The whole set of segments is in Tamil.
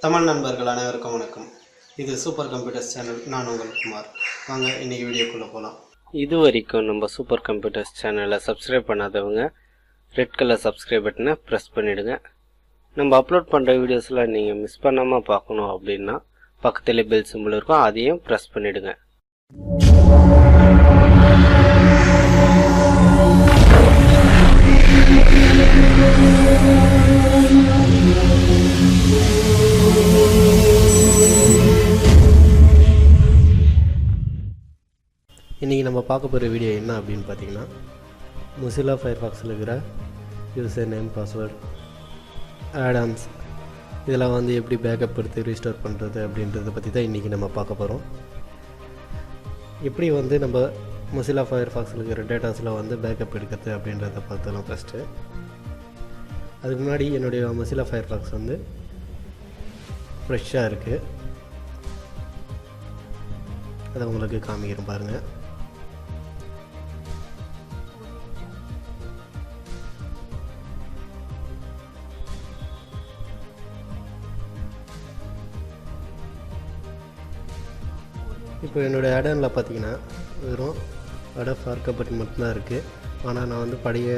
தமிழ் நண்பர்கள் அனைவருக்கும் வணக்கம். இது சூப்பர் கம்ப்யூட்டர்ஸ் சேனல். நான் உங்கள் குமார். வாங்க இன்னைக்கு வீடியோக்குள்ளே போகலாம். இது வரைக்கும் நம்ம சூப்பர் கம்ப்யூட்டர்ஸ் சேனலை சப்ஸ்கிரைப் பண்ணாதவங்க ரெட் கலர் சப்ஸ்கிரைப் பட்டனை ப்ரெஸ் பண்ணிவிடுங்க. நம்ம அப்லோட் பண்ணுற வீடியோஸ்லாம் நீங்கள் மிஸ் பண்ணாமல் பார்க்கணும் அப்படின்னா பக்கத்தில் பெல் சிம்பிள் இருக்கும், அதையும் ப்ரெஸ் பண்ணிவிடுங்க. இன்றைக்கி நம்ம பார்க்க போகிற வீடியோ என்ன அப்படின்னு பார்த்தீங்கன்னா, Mozilla Firefoxல இருக்கிற யூசர் நேம், பாஸ்வேர்டு, ஆடான்ஸ் இதெல்லாம் வந்து எப்படி பேக்கப் எடுத்து ரீஸ்டோர் பண்ணுறது அப்படின்றத பற்றி தான் இன்றைக்கி நம்ம பார்க்க போகிறோம். எப்படி வந்து நம்ம Mozilla Firefoxல இருக்கிற டேட்டாஸில் வந்து பேக்கப் எடுக்கிறது அப்படின்றத பார்த்துலாம். ஃபஸ்ட்டு அதுக்கு முன்னாடி என்னுடைய Mozilla Firefox வந்து ஃப்ரெஷ்ஷாக இருக்குது, அதை உங்களுக்கு காமிக்கிறேன் பாருங்கள். இப்போ என்னோடய ஆடானில் பார்த்தீங்கன்னா வெறும் ஃபார்க்கபட் மட்டும்தான் இருக்குது. ஆனால் நான் வந்து பழைய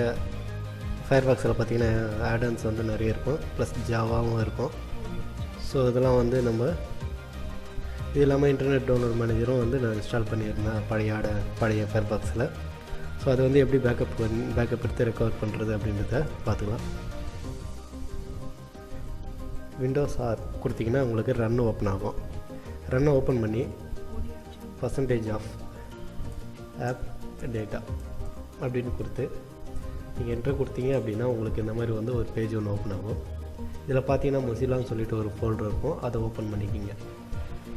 ஃபயர்பாக்ஸில் பார்த்தீங்கன்னா ஆடான்ஸ் வந்து நிறைய இருக்கும், ப்ளஸ் ஜாவாவும் இருக்கும். ஸோ இதெல்லாம் வந்து நம்ம இது இல்லாமல் இன்டர்நெட் டவுன்லோட் மேனேஜரும் வந்து நான் இன்ஸ்டால் பண்ணியிருந்தேன் பழைய ஃபயர்பாக்ஸில். ஸோ அதை வந்து எப்படி பேக்கப் எடுத்து ரெக்கவர் பண்ணுறது அப்படின்றத பார்த்துக்கலாம். விண்டோஸ் ஆர் கொடுத்திங்கன்னா உங்களுக்கு ரன் ஓப்பன் ஆகும். ரன்னை ஓப்பன் பண்ணி % ஆப் டேட்டா அப்படின்னு கொடுத்து நீங்கள் என்ட்ரு கொடுத்தீங்க அப்படின்னா உங்களுக்கு இந்த மாதிரி வந்து ஒரு பேஜ் ஒன்று ஓப்பன் ஆகும். இதில் பார்த்தீங்கன்னா மொசிலான்னு சொல்லிட்டு ஒரு ஃபோல்டர் இருக்கும், அதை ஓப்பன் பண்ணிக்கிங்க.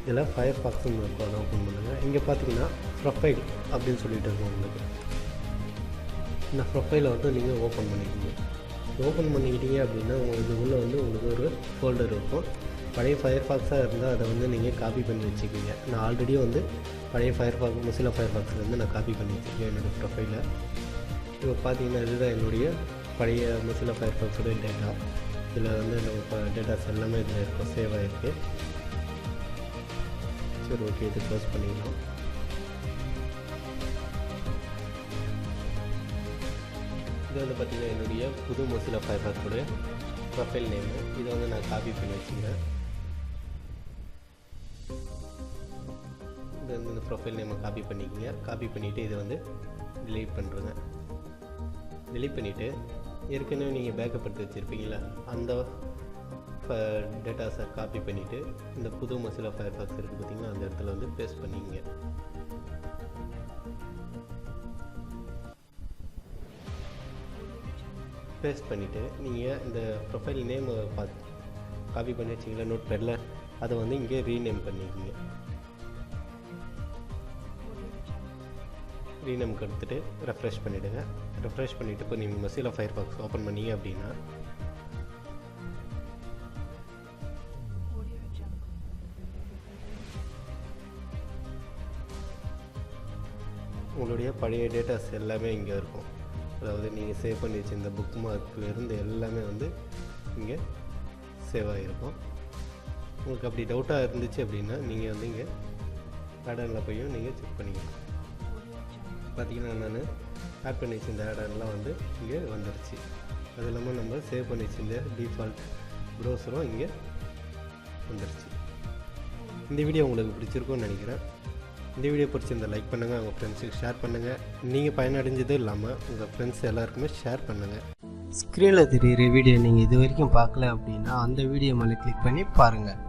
இதில் ஃபயர்பாக்ஸ்னு இருக்கும், அதை ஓப்பன் பண்ணுங்கள். இங்கே பார்த்தீங்கன்னா ப்ரொஃபைல் அப்படின்னு சொல்லிட்டு இருக்கும் உங்களுக்கு. இந்த ப்ரொஃபைலை வந்து நீங்கள் ஓப்பன் பண்ணிக்கிங்க. ஓப்பன் பண்ணிக்கிட்டீங்க அப்படின்னா உங்களுக்கு உள்ளே வந்து உங்களுக்கு ஒரு ஃபோல்டர் இருக்கும். பழைய ஃபயர்பாக்ஸாக இருந்தால் அதை வந்து நீங்கள் காப்பி பண்ணி வச்சுக்கிங்க. நான் ஆல்ரெடி வந்து பழைய Mozilla Firefoxலேருந்து நான் காப்பி பண்ணி வச்சுருக்கேன் என்னோடய ப்ரொஃபைலை. இப்போ பார்த்தீங்கன்னா இதுதான் என்னுடைய பழைய Mozilla Firefoxோட டேட்டா. இதில் வந்து நம்ம டேட்டாஸ் எல்லாமே இதில் இருக்கும், சேவ் ஆகிருக்கு. சரி, ஓகே, இது க்ளோஸ் பண்ணிக்கலாம். இது வந்து பார்த்திங்கன்னா என்னுடைய புது Mozilla Firefoxோட ப்ரொஃபைல் நேமு. இதை வந்து நான் காப்பி பண்ணி வச்சுக்கிறேன். இது வந்து இந்த ப்ரொஃபைல் நேமை காப்பி பண்ணிக்கிங்க. காப்பி பண்ணிவிட்டு இதை வந்து டிலீட் பண்ணுறேங்க. டிலீட் பண்ணிவிட்டு ஏற்கனவே நீங்கள் பேக்கப் எடுத்து வச்சுருப்பீங்களா அந்த டேட்டாஸை காப்பி பண்ணிவிட்டு இந்த புது Mozilla Firefox இருக்குது பார்த்திங்கன்னா, அந்த இடத்துல வந்து பேஸ்ட் பண்ணிக்கிங்க. பேஸ்ட் பண்ணிவிட்டு நீங்கள் இந்த ப்ரொஃபைல் நேம் காப்பி பண்ணி வச்சிங்களா நோட் பேடில், அதை வந்து இங்கே ரீநேம் பண்ணிக்கிங்க. ரீநேம் கொடுத்துட்டு ரெஃப்ரெஷ் பண்ணிவிடுங்க. ரெஃப்ரெஷ் பண்ணிவிட்டு இப்போ நீங்கள் Mozilla Firefox ஓப்பன் பண்ணிங்க அப்படின்னா உங்களுடைய பழைய டேட்டாஸ் எல்லாமே இங்கே இருக்கும். அதாவது நீங்கள் சேவ் பண்ணி வச்சுருந்த புக் மார்க்லேருந்து எல்லாமே வந்து இங்கே சேவ் ஆகிருக்கும். உங்களுக்கு அப்படி டவுட்டாக இருந்துச்சு அப்படின்னா நீங்கள் வந்து இங்கே ஆடானில் போய் நீங்கள் செக் பண்ணிக்கலாம். பார்த்திங்கன்னா நான் ஆட் பண்ணி வச்சிருந்த ஆடான்லாம் வந்து இங்கே வந்துடுச்சு. அது இல்லாமல் நம்ம சேவ் பண்ணி வச்சிருந்த டிஃபால்ட் ப்ரௌசரும் இங்கே வந்துடுச்சு. இந்த வீடியோ உங்களுக்கு பிடிச்சிருக்கும்னு நினைக்கிறேன். இந்த வீடியோ பிடிச்சிருந்தால் லைக் பண்ணுங்கள், உங்கள் ஃப்ரெண்ட்ஸுக்கு ஷேர் பண்ணுங்கள். நீங்கள் பயனடைஞ்சதும் இல்லாமல் உங்கள் ஃப்ரெண்ட்ஸ் எல்லாருக்குமே ஷேர் பண்ணுங்கள். ஸ்க்ரீனில் தெரிகிற வீடியோ நீங்கள் இது வரைக்கும் பார்க்கல அப்படின்னா அந்த வீடியோ மேலே கிளிக் பண்ணி பாருங்கள்.